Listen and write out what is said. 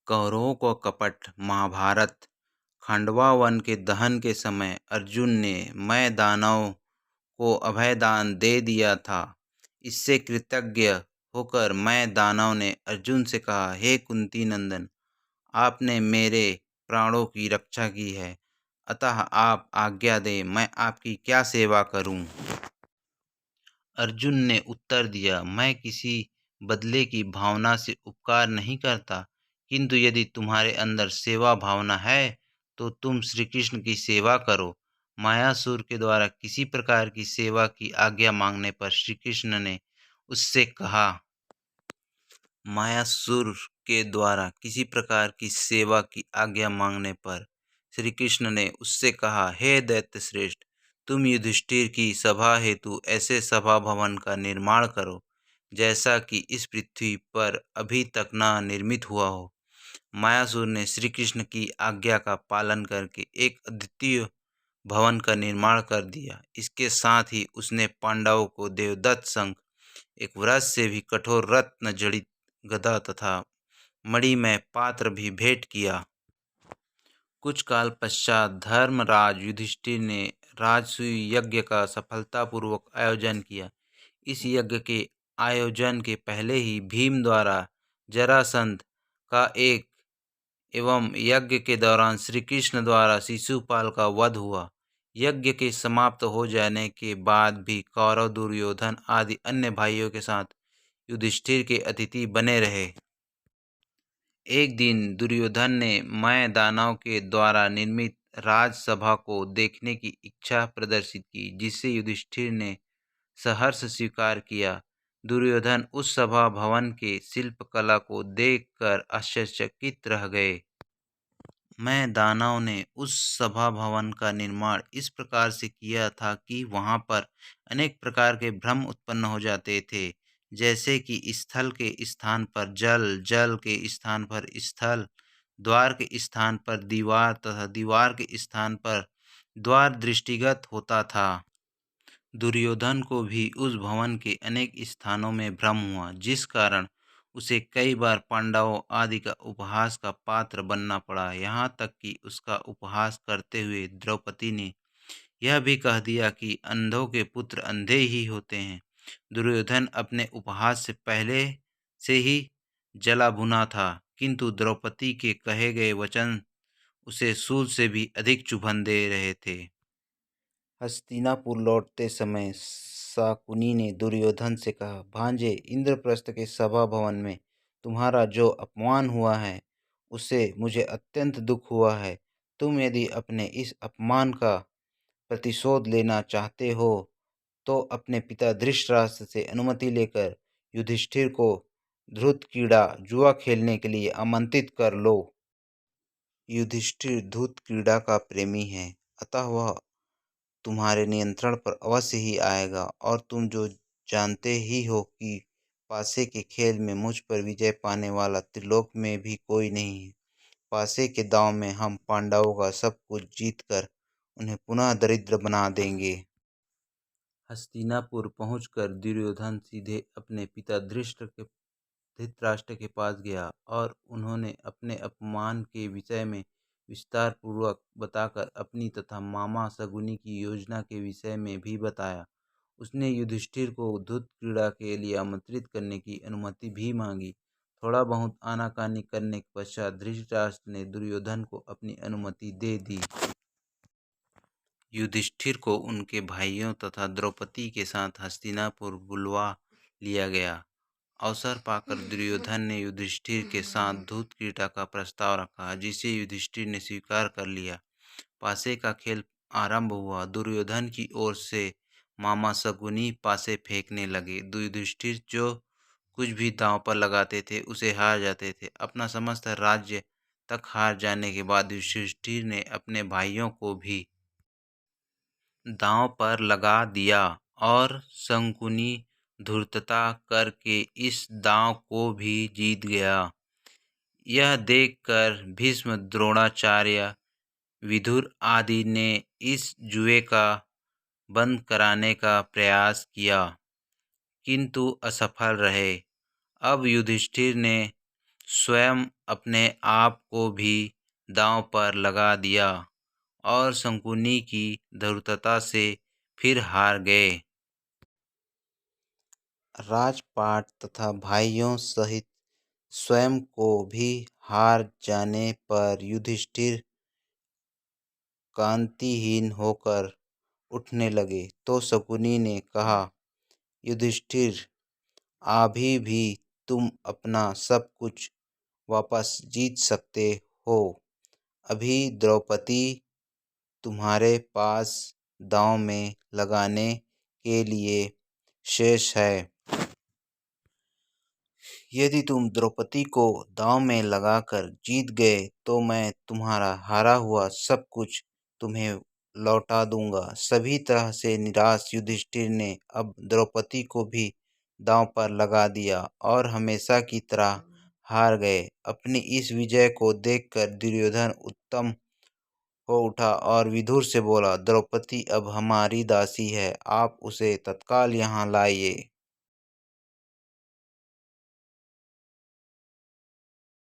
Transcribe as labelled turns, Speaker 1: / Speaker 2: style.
Speaker 1: कौरवों का कपट। महाभारत। खंडवा वन के दहन के समय अर्जुन ने मैं दानव को अभय दान दे दिया था। इससे कृतज्ञ होकर मैं दानव ने अर्जुन से कहा, हे कुंती नंदन, आपने मेरे प्राणों की रक्षा की है, अतः आप आज्ञा दें, मैं आपकी क्या सेवा करूं। अर्जुन ने उत्तर दिया, मैं किसी बदले की भावना से उपकार नहीं करता, किंतु यदि तुम्हारे अंदर सेवा भावना है तो तुम श्री कृष्ण की सेवा करो। मायासुर के द्वारा किसी प्रकार की सेवा की आज्ञा मांगने पर श्री कृष्ण ने उससे कहा मायासुर के द्वारा किसी प्रकार की सेवा की आज्ञा मांगने पर श्री कृष्ण ने उससे कहा, हे दैत्य श्रेष्ठ, तुम युधिष्ठिर की सभा हेतु ऐसे सभा भवन का निर्माण करो जैसा कि इस पृथ्वी पर अभी तक न निर्मित हुआ हो। मायासुर ने श्री कृष्ण की आज्ञा का पालन करके एक अद्वितीय भवन का निर्माण कर दिया। इसके साथ ही उसने पांडवों को देवदत्त संग एक वृक्ष से भी कठोर रत्न जड़ित गदा तथा मणिमय पात्र भी भेंट किया। कुछ काल पश्चात धर्मराज युधिष्ठिर ने राजसूय यज्ञ का सफलतापूर्वक आयोजन किया। इस यज्ञ के आयोजन के पहले ही भीम द्वारा जरासंध का एक एवं यज्ञ के दौरान श्री कृष्ण द्वारा शिशुपाल का वध हुआ। यज्ञ के समाप्त हो जाने के बाद भी कौरव दुर्योधन आदि अन्य भाइयों के साथ युधिष्ठिर के अतिथि बने रहे। एक दिन दुर्योधन ने मैं दानव के द्वारा निर्मित राजसभा को देखने की इच्छा प्रदर्शित की, जिसे युधिष्ठिर ने सहर्ष स्वीकार किया। दुर्योधन उस सभा भवन के शिल्पकला को देखकर आश्चर्यचकित रह गए। मैं दानव ने उस सभा भवन का निर्माण इस प्रकार से किया था कि वहां पर अनेक प्रकार के भ्रम उत्पन्न हो जाते थे, जैसे कि स्थल के स्थान पर जल, जल के स्थान पर स्थल, द्वार के स्थान पर दीवार तथा दीवार के स्थान पर द्वार दृष्टिगत होता था। दुर्योधन को भी उस भवन के अनेक स्थानों में भ्रम हुआ, जिस कारण उसे कई बार पांडवों आदि का उपहास का पात्र बनना पड़ा। यहाँ तक कि उसका उपहास करते हुए द्रौपदी ने यह भी कह दिया कि अंधों के पुत्र अंधे ही होते हैं। दुर्योधन अपने उपहास से पहले से ही जला भुना था, किंतु द्रौपदी के कहे गए वचन उसे सूल से भी अधिक चुभन दे रहे थे। हस्तिनापुर लौटते समय शाकुनी ने दुर्योधन से कहा, भांजे, इंद्रप्रस्थ के सभा भवन में तुम्हारा जो अपमान हुआ है उससे मुझे अत्यंत दुख हुआ है। तुम यदि अपने इस अपमान का प्रतिशोध लेना चाहते हो तो अपने पिता धृतराष्ट्र से अनुमति लेकर युधिष्ठिर को धूर्त जुआ खेलने के लिए आमंत्रित कर लो। युधिष्ठिर धूत क्रीड़ा का प्रेमी है, अतः वह तुम्हारे नियंत्रण पर अवश्य ही आएगा, और तुम जो जानते ही हो कि पासे के खेल में मुझ पर विजय पाने वाला त्रिलोक में भी कोई नहीं है। पासे के दांव में हम पांडवों का सब कुछ जीतकर उन्हें पुनः दरिद्र बना देंगे। हस्तिनापुर पहुंचकर दुर्योधन सीधे अपने पिता धृतराष्ट्र के पास गया और उन्होंने अपने अपमान के विषय में विस्तार पूर्वक बताकर अपनी तथा मामा शकुनी की योजना के विषय में भी बताया। उसने युधिष्ठिर को धूत क्रीड़ा के लिए आमंत्रित करने की अनुमति भी मांगी। थोड़ा बहुत आनाकानी करने के पश्चात धृतराष्ट्र ने दुर्योधन को अपनी अनुमति दे दी। युधिष्ठिर को उनके भाइयों तथा द्रौपदी के साथ हस्तिनापुर बुलवा लिया गया। अवसर पाकर दुर्योधन ने युधिष्ठिर के साथ धूत क्रीड़ा का प्रस्ताव रखा, जिसे युधिष्ठिर ने स्वीकार कर लिया। पासे का खेल आरंभ हुआ। दुर्योधन की ओर से मामा शकुनी पासे फेंकने लगे। युधिष्ठिर जो कुछ भी दांव पर लगाते थे उसे हार जाते थे। अपना समस्त राज्य तक हार जाने के बाद युधिष्ठिर ने अपने भाइयों को भी दांव पर लगा दिया और शकुनी धूर्तता करके इस दांव को भी जीत गया। यह देखकर भीष्म, द्रोणाचार्य, विदुर आदि ने इस जुए का बंद कराने का प्रयास किया, किंतु असफल रहे। अब युधिष्ठिर ने स्वयं अपने आप को भी दांव पर लगा दिया और शकुनी की धूर्तता से फिर हार गए। राजपाट तथा भाइयों सहित स्वयं को भी हार जाने पर युधिष्ठिर कांतिहीन होकर उठने लगे तो शकुनी ने कहा, युधिष्ठिर, अभी भी तुम अपना सब कुछ वापस जीत सकते हो। अभी द्रौपदी तुम्हारे पास दांव में लगाने के लिए शेष है। यदि तुम द्रौपदी को दांव में लगाकर जीत गए तो मैं तुम्हारा हारा हुआ सब कुछ तुम्हें लौटा दूंगा। सभी तरह से निराश युधिष्ठिर ने अब द्रौपदी को भी दांव पर लगा दिया और हमेशा की तरह हार गए। अपनी इस विजय को देखकर दुर्योधन उत्तम हो उठा और विदुर से बोला, द्रौपदी अब हमारी दासी है, आप उसे तत्काल यहाँ लाइए।